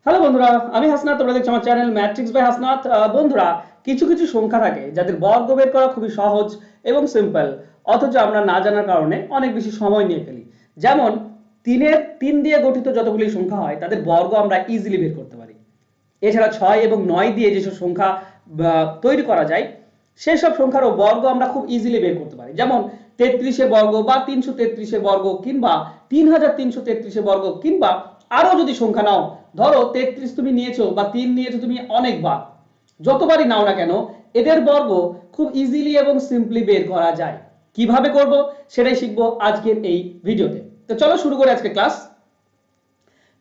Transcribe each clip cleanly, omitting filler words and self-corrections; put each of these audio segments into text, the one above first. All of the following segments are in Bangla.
হ্যালো বন্ধুরা, আমি হাসনাত। তোমরা দেখছো আমার চ্যানেল ম্যাট্রিক্স বাই হাসনাত। বন্ধুরা, কিছু কিছু সংখ্যা থাকে যাদের বর্গ বের করা খুবই সহজ এবং সিম্পল, অথচ আমরা না জানার কারণে অনেক বেশি সময় নিয়ে ফেলি। যেমন তিন দিয়ে গঠিত যতগুলি সংখ্যা হয় তাদের বর্গ আমরা ইজিলি বের করতে পারি। এছাড়া 6 এবং 9 দিয়ে যেসব সংখ্যা তৈরি করা যায় সেসব সংখ্যারও বর্গ আমরা খুব ইজিলি বের করতে পারি। যেমন 33-এর বর্গ বা 333-এর বর্গ কিংবা 3333-এর বর্গ, কিংবা আরো যদি সংখ্যা নাও, ধরো 33 তুমি নিয়েছো বা 3 নিয়েছো তুমি অনেকবার, যতবারই নাও না কেন এদের বর্গ খুব ইজিলি এবং সিম্পলি বের করা যায়। কিভাবে করব সেটাই শিখবো আজকের এই ভিডিওতে। তো চলো শুরু করি আজকে ক্লাস।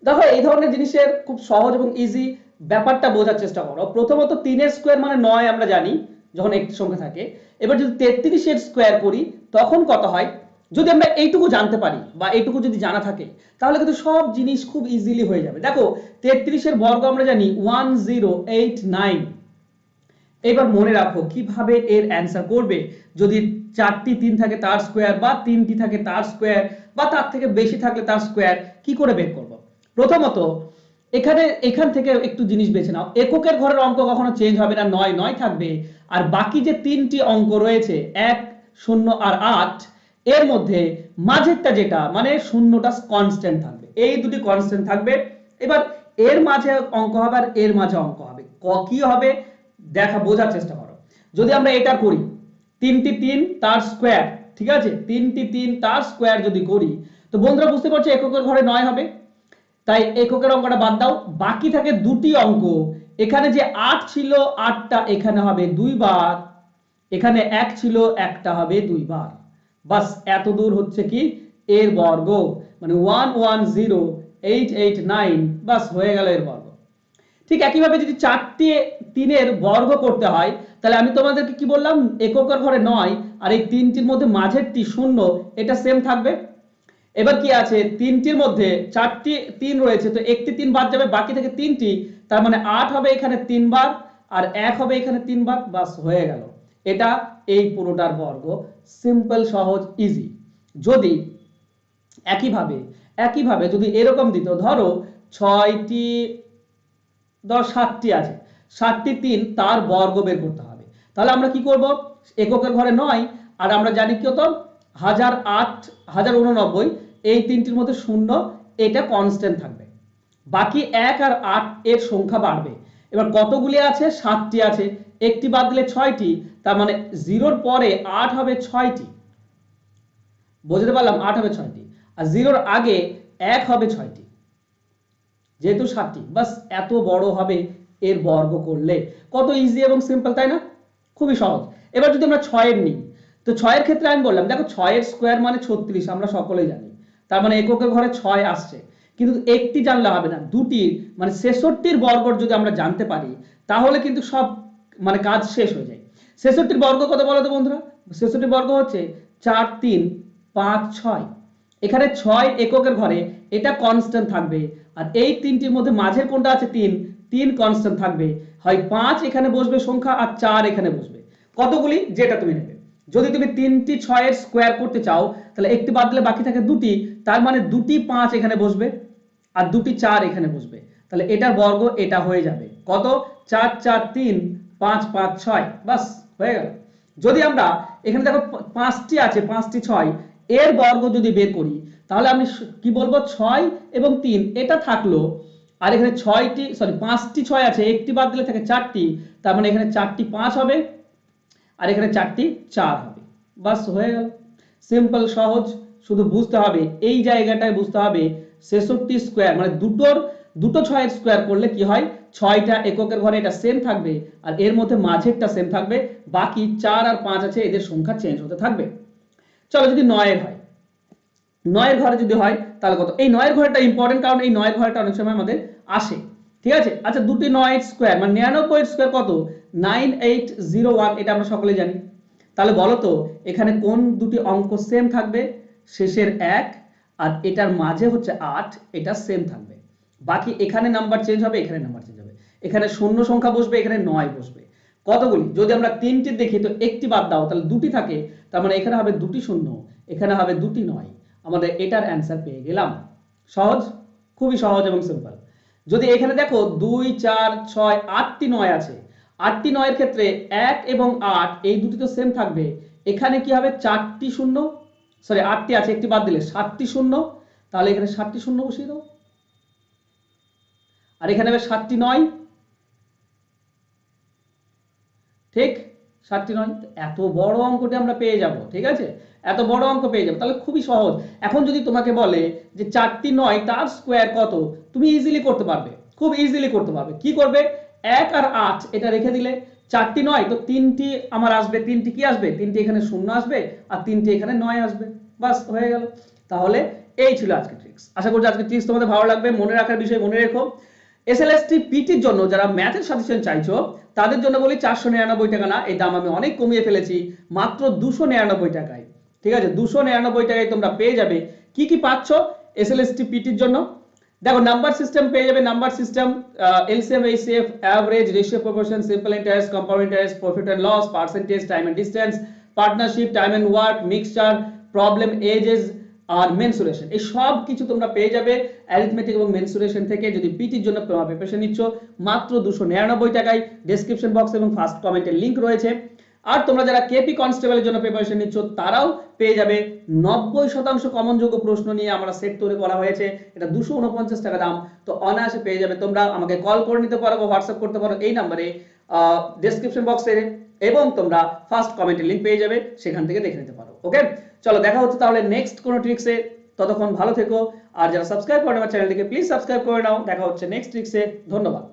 দেখো, এই ধরনের জিনিসের খুব সহজ এবং ইজি ব্যাপারটা বোঝার চেষ্টা করো। প্রথমত 3-এর স্কোয়ার মানে 9 আমরা জানি যখন একটি সংখ্যা থাকে। এবার যদি 33-এর স্কোয়ার করি তখন কত হয়, যদি আমরা এইটুকু জানতে পারি বা এইটুকু যদি জানা থাকে তাহলে কিন্তু সব জিনিস খুব ইজিলি হয়ে যাবে। দেখো, 33-এর বর্গ আমরা জানি 1089। এবার মনে রাখো কিভাবে এর অ্যান্সার করবে। যদি 4টি 3 থাকে তার স্কোয়ার, বা 3টি থাকে তার স্কোয়ার, বা তার থেকে বেশি থাকলে তার স্কোয়ার কি করে বের করব। প্রথমত এখান থেকে একটু জিনিস বেছে নাও। এককের ঘরের অঙ্ক কখনো চেঞ্জ হবে না, 9 9 থাকবে। আর বাকি যে তিনটি অঙ্ক রয়েছে 1 0 আর 8, এর মধ্যে মাঝেরটা যেটা মানে শূন্যটা কনস্ট্যান্ট থাকবে, এই দুটি কনস্ট্যান্ট থাকবে। এবার এর মাঝে অঙ্ক হবে আর এর মাঝে অঙ্ক হবে, কি হবে বোঝার চেষ্টা করো। যদি আমরা এটা করি 3টি 3 তার স্কোয়ার, ঠিক আছে, 3টি 3 তার স্কোয়ার যদি করি, তো বন্ধুরা বুঝতে পারছো এককের ঘরে 9 হবে। তাই এককের অঙ্কটা বাদ দাও, বাকি থাকে দুটি অঙ্ক। এখানে যে 8 ছিল 8টা এখানে হবে 2 বার, এখানে 1 ছিল 1টা হবে 2 বার। বাস এত দূর হচ্ছে কি এর বর্গ, মানে 110889, বাস হয়ে গেল এর বর্গ। ঠিক একইভাবে যদি 4টি 3-এর বর্গ করতে হয় তাহলে আমি তোমাদেরকে কি বললাম, এককের ঘরে 9 আর এই তিনটির মধ্যে মাঝেরটি 0, এটা সেম থাকবে। এবার কি আছে, তিনটির মধ্যে 4টি 3 রয়েছে, তো একটি 3 বাদ যাবে, বাকি থেকে 3টি, তার মানে 8 হবে এখানে 3 বার আর 1 হবে এখানে 3 বার, বাস হয়ে গেল। এটা এই পুরোটার বর্গ, সিম্পল সহজ ইজি। যদি একইভাবে একইভাবে যদি এরকম দিত, ধরো 6টি 7টি আছে, 7টি 3 তার বর্গ বের করতে হবে, তাহলে আমরা কি করব, এককের ঘরে 9 আর আমরা জানি কত 1008 1089, এই তিনটির মধ্যে 0, এটা কনস্ট্যান্ট থাকবে। বাকি 1 আর 8 এর সংখ্যা বাড়বে। এবার কতগুলি আছে, 7টি আছে, একটি বাদ দিলে 6টি, তার মানে 0-র পরে 8 হবে 6টি, বুঝতে পারলাম, 8 হবে 6টি, আর 0-র আগে 1 হবে 6টি, যেহেতু 7টি, বাস এত বড় হবে এর বর্গ করলে। কত ইজি এবং সিম্পল, তাই না? খুবই সহজ। এবার যদি আমরা 6-এর নিই, তো 6-এর ক্ষেত্রে আমি বললাম দেখো 6-এর স্কোয়ার মানে 36, আমরা সকলেই জানি, তার মানে এককের ঘরে 6 আসছে। কিন্তু একটি জানলে হবে না, দুটি মানে 66-র বর্গ যদি আমরা জানতে পারি তাহলে কিন্তু সব মানে কাজ শেষ হয়ে যায়। 66-র বর্গ কত বলো তো বন্ধুরা, 66-র বর্গ হচ্ছে 4 3 5 6। এখানে 6 এককের ঘরে, এটা কনস্ট্যান্ট থাকবে, আর এই তিনটির মধ্যে মাঝের কোনটা আছে 3, 3 কনস্ট্যান্ট থাকবে। হয় 5 এখানে বসবে সংখ্যা আর 4 এখানে বসবে, কতগুলি যেটা তুমি নেবে। যদি তুমি 3টি 6-এর স্কোয়ার করতে চাও তাহলে একটি বাদ দিলে বাকি থাকে দুটি, তার মানে দুটি 5 এখানে বসবে আর দুটি 4 এখানে বসবে, তাহলে এটার বর্গ এটা হয়ে যাবে কত, 4 4 3 5 5 6, বাস হয়ে গেল। যদি আমরা এখানে দেখো 5টি আছে, 5টি 6, এর বর্গ যদি বের করি তাহলে আমি কি বলবো, 6 এবং 3 এটা থাকলো, আর এখানে 5টি 6 আছে, একটি বাদ দিলে থাকে 4টি, তার মানে এখানে 4টি 5 হবে আর এখানে 4টি 4 হবে, বাস হয়ে গেল। সিম্পল সহজ, শুধু বুঝতে হবে এই জায়গাটায় বুঝতে হবে 66 স্কোয়ার মানে দুটো 6-এর স্কোয়ার করলে কি হয়, 6টা এককের ঘরে এটা সেম থাকবে আর এর মধ্যে মাঝেরটা সেম থাকবে, বাকি 4 আর 5 আছে এদের সংখ্যা চেঞ্জ হতে থাকবে। চলো যদি 9-এর হয়, 9-এর ঘরে যদি হয় তাহলে কত, এই 9-এর ঘরটা ইম্পর্টেন্ট কারণ এই 9-এর ঘরটা অনেক সময় আমাদের আসে, ঠিক আছে। আচ্ছা, দুটি 9 স্কোয়ার মানে 99 স্কোয়ার কত, 9801, এটা আমরা সকলে জানি। তাহলে বলো তো এখানে কোন দুটি অঙ্ক সেম থাকবে, শেষের 1 আর এটার মাঝে হচ্ছে 8, এটা সেম থাকবে। বাকি এখানে নাম্বার চেঞ্জ হবে, এখানে নাম্বার চেঞ্জ হবে, এখানে শূন্য সংখ্যা বসবে, এখানে 9 বসবে। কতগুলি, যদি আমরা 3টি দেখি তো একটি বাদ দাও, তাহলে দুটি থাকে, তার মানে এখানে হবে দুটি শূন্য, এখানে হবে দুটি 9, আমাদের এটার অ্যান্সার পেয়ে গেলাম। সহজ, খুবই সহজ এবং সিম্পল। যদি এখানে দেখো 2 4 6 8টি 9 আছে, 8টি 9 এর ক্ষেত্রে 1 এবং 8 এই দুটি তো সেম থাকবে, এখানে কি হবে 4টি শূন্য, সরি 8টি আছে একটি বাদ দিলে 7টি শূন্য, তাহলে এখানে 7টি শূন্য বসিয়ে দাও, আর এখানে হবে 7টি 9, ঠিক 7টি 9, এত বড় অঙ্কটি আমরা পেয়ে যাব, ঠিক আছে, এত বড় অঙ্ক পেয়ে যাবে, তাহলে খুবই সহজ। এখন যদি তোমাকে বলে যে 4টি 9 তার স্কোয়ার কত, তুমি ইজিলি করতে পারবে, খুব ইজিলি করতে পারবে। কি করবে, 1 আর 8 এটা রেখে দিলে, 4টি 9 তো 3টি আমার আসবে, 3টি কি আসবে, 3টি এখানে শূন্য আসবে আর 3টি এখানে 9 আসবে, বাস হয়ে গেল। তাহলে এই ছিল আজকে ট্রিক্স। আশা করছি আজকে ট্রিক্স তোমাদের ভালো লাগবে। মনে রাখার বিষয় মনে রেখো, এসএলএসটি পিটির জন্য যারা ম্যাথের সাজেশন চাইছো তাদের জন্য বলি 499 টাকা না, এই দাম আমি অনেক কমিয়ে ফেলেছি, মাত্র 299 টাকায়, ঠিক আছে, 299 টাকায় তোমরা পেয়ে যাবে। কি কি পাচ্ছ এসএলএসটি পিটির জন্য, দেখো নাম্বার সিস্টেম পেয়ে যাবে, number system, LCM HCF, average, ratio proportion, simple interest, compound interest, profit and loss, percentage, time and distance, partnership, time and work, mixture, problem, ages আর মেনসুরেশন, এই সব কিছু তোমরা পেয়ে যাবে অ্যারিথমেটিক এবং মেনসুরেশন থেকে। যদি পিটির জন্য প্রিপারেশন নিচ্ছ মাত্র 299 টাকায়, ডেসক্রিপশন বক্স এবং ফার্স্ট কমেন্টের লিংক রয়েছে। আর তোমরা যারা কেপি কনস্টেবলের জন্য প্রিপারেশন নিচ্ছ তারাও পেয়ে যাবে 90% কমনযোগ্য প্রশ্ন নিয়ে আমরা সেট তৈরি করা হয়েছে, এটা 249 টাকা দাম, তো অনায়াসে পেয়ে যাবে। তোমরা আমাকে কল করে নিতে পারো বা হোয়াটসঅ্যাপ করতে পারো এই নাম্বারে, ডেসক্রিপশন বক্সে, এবং তোমরা ফার্স্ট কমেন্টের লিংক পেয়ে যাবে, সেখান থেকে দেখে নিতে পারো। ওকে, চলো দেখা হচ্ছে তাহলে নেক্সট কোনো ট্রিক্সে, ততক্ষণ ভালো থেকো। আর যারা সাবস্ক্রাইব করে আমার চ্যানেলটিকে প্লিজ সাবস্ক্রাইব করে নাও। দেখা হচ্ছে নেক্সট ট্রিক্সে, ধন্যবাদ।